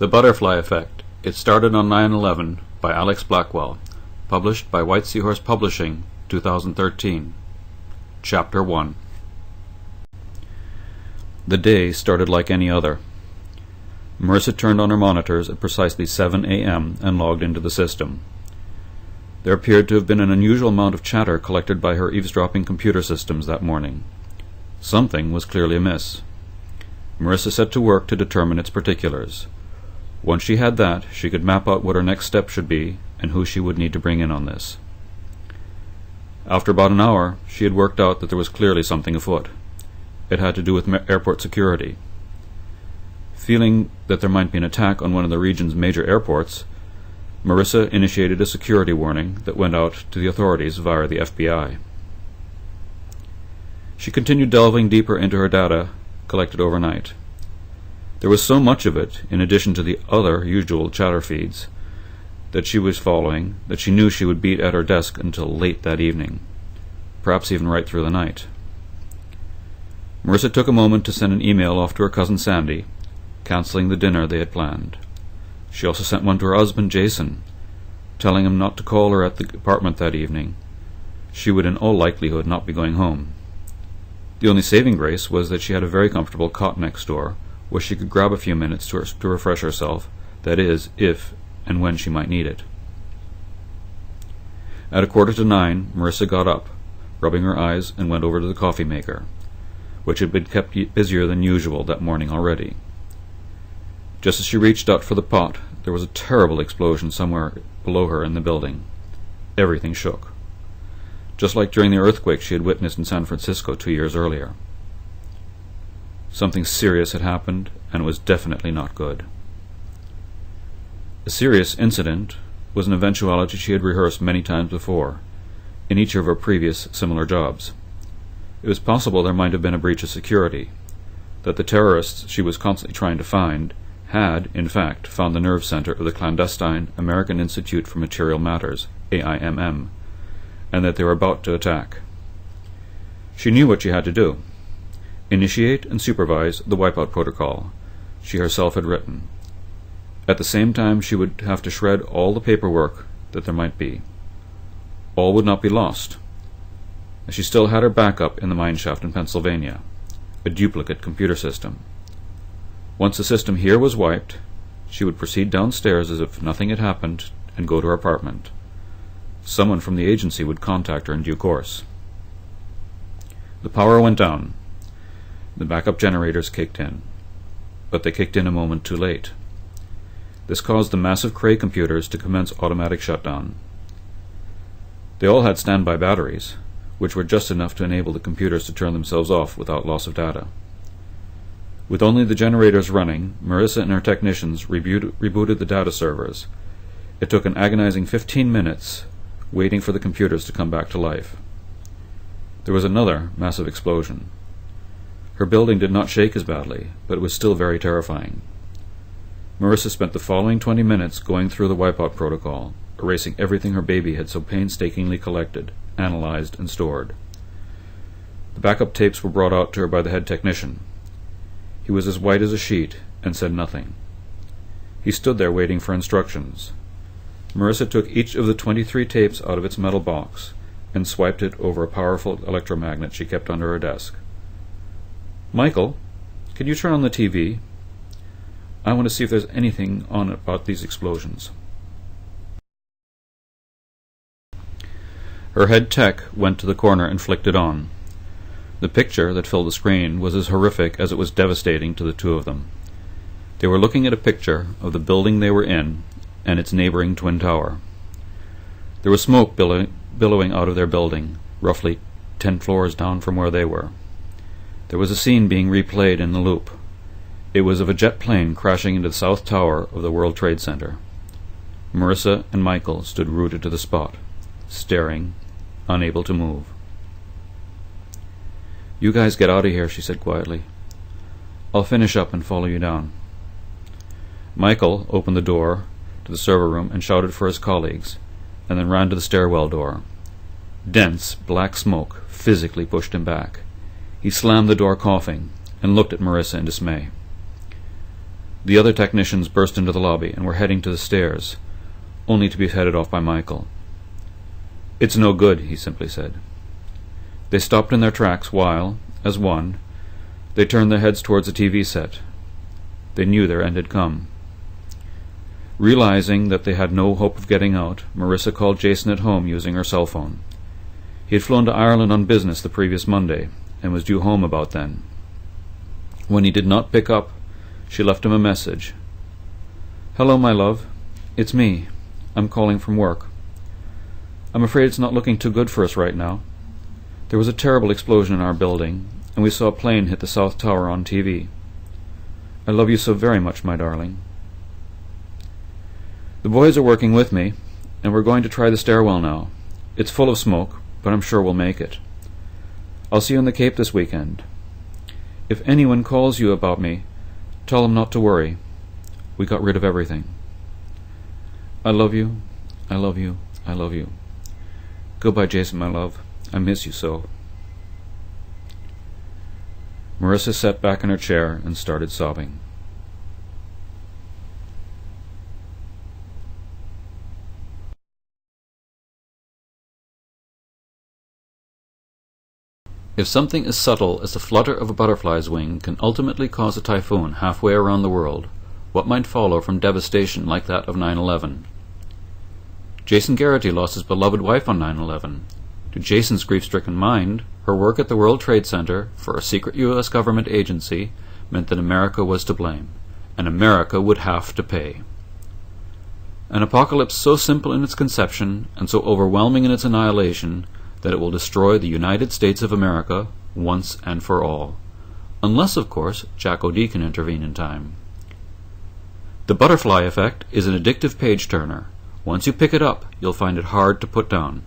The Butterfly Effect. It Started on 9/11 by Alex Blackwell. Published by White Seahorse Publishing, 2013. Chapter 1. The day started like any other. Marissa turned on her monitors at precisely 7 a.m. and logged into the system. There appeared to have been an unusual amount of chatter collected by her eavesdropping computer systems that morning. Something was clearly amiss. Marissa set to work to determine its particulars. Once she had that, she could map out what her next step should be and who she would need to bring in on this. After about an hour, she had worked out that there was clearly something afoot. It had to do with airport security. Feeling that there might be an attack on one of the region's major airports, Marissa initiated a security warning that went out to the authorities via the FBI. She continued delving deeper into her data collected overnight. There was so much of it, in addition to the other usual chatter feeds, that she was following, that she knew she would be at her desk until late that evening, perhaps even right through the night. Marissa took a moment to send an email off to her cousin Sandy, cancelling the dinner they had planned. She also sent one to her husband Jason, telling him not to call her at the apartment that evening. She would in all likelihood not be going home. The only saving grace was that she had a very comfortable cot next door, where she could grab a few minutes to refresh herself, that is, if and when she might need it. At 8:45, Marissa got up, rubbing her eyes, and went over to the coffee maker, which had been kept busier than usual that morning already. Just as she reached out for the pot, there was a terrible explosion somewhere below her in the building. Everything shook, just like during the earthquake she had witnessed in San Francisco 2 years earlier. Something serious had happened, and it was definitely not good. A serious incident was an eventuality she had rehearsed many times before, in each of her previous similar jobs. It was possible there might have been a breach of security, that the terrorists she was constantly trying to find had, in fact, found the nerve center of the clandestine American Institute for Material Matters, AIMM, and that they were about to attack. She knew what she had to do. Initiate and supervise the wipeout protocol she herself had written. At the same time, she would have to shred all the paperwork that there might be. All would not be lost, as she still had her backup in the mineshaft in Pennsylvania, a duplicate computer system. Once the system here was wiped, she would proceed downstairs as if nothing had happened and go to her apartment. Someone from the agency would contact her in due course. The power went down. The backup generators kicked in, but they kicked in a moment too late. This caused the massive Cray computers to commence automatic shutdown. They all had standby batteries, which were just enough to enable the computers to turn themselves off without loss of data. With only the generators running, Marissa and her technicians rebooted the data servers. It took an agonizing 15 minutes waiting for the computers to come back to life. There was another massive explosion. Her building did not shake as badly, but it was still very terrifying. Marissa spent the following 20 minutes going through the wipeout protocol, erasing everything her baby had so painstakingly collected, analyzed, and stored. The backup tapes were brought out to her by the head technician. He was as white as a sheet and said nothing. He stood there waiting for instructions. Marissa took each of the 23 tapes out of its metal box and swiped it over a powerful electromagnet she kept under her desk. "Michael, can you turn on the TV? I want to see if there's anything on about these explosions." Her head tech went to the corner and flicked it on. The picture that filled the screen was as horrific as it was devastating to the two of them. They were looking at a picture of the building they were in and its neighboring twin tower. There was smoke billowing out of their building, roughly 10 floors down from where they were. There was a scene being replayed in the loop. It was of a jet plane crashing into the south tower of the World Trade Center. Marissa and Michael stood rooted to the spot, staring, unable to move. "You guys get out of here," she said quietly. "I'll finish up and follow you down." Michael opened the door to the server room and shouted for his colleagues, and then ran to the stairwell door. Dense, black smoke physically pushed him back. He slammed the door coughing, and looked at Marissa in dismay. The other technicians burst into the lobby and were heading to the stairs, only to be headed off by Michael. "It's no good," he simply said. They stopped in their tracks while, as one, they turned their heads towards the TV set. They knew their end had come. Realizing that they had no hope of getting out, Marissa called Jason at home using her cell phone. He had flown to Ireland on business the previous Monday, and was due home about then. When he did not pick up, she left him a message. "Hello, my love. It's me. I'm calling from work. I'm afraid it's not looking too good for us right now. There was a terrible explosion in our building, and we saw a plane hit the South Tower on TV. I love you so very much, my darling. The boys are working with me, and we're going to try the stairwell now. It's full of smoke, but I'm sure we'll make it. I'll see you on the Cape this weekend. If anyone calls you about me, tell them not to worry. We got rid of everything. I love you, I love you, I love you. Goodbye, Jason, my love. I miss you so." Marissa sat back in her chair and started sobbing. If something as subtle as the flutter of a butterfly's wing can ultimately cause a typhoon halfway around the world, what might follow from devastation like that of 9/11? Jason Geraghty lost his beloved wife on 9/11. To Jason's grief-stricken mind, her work at the World Trade Center for a secret U.S. government agency meant that America was to blame, and America would have to pay. An apocalypse so simple in its conception and so overwhelming in its annihilation that it will destroy the United States of America once and for all. Unless, of course, Jack O'D can intervene in time. The butterfly effect is an addictive page-turner. Once you pick it up, you'll find it hard to put down.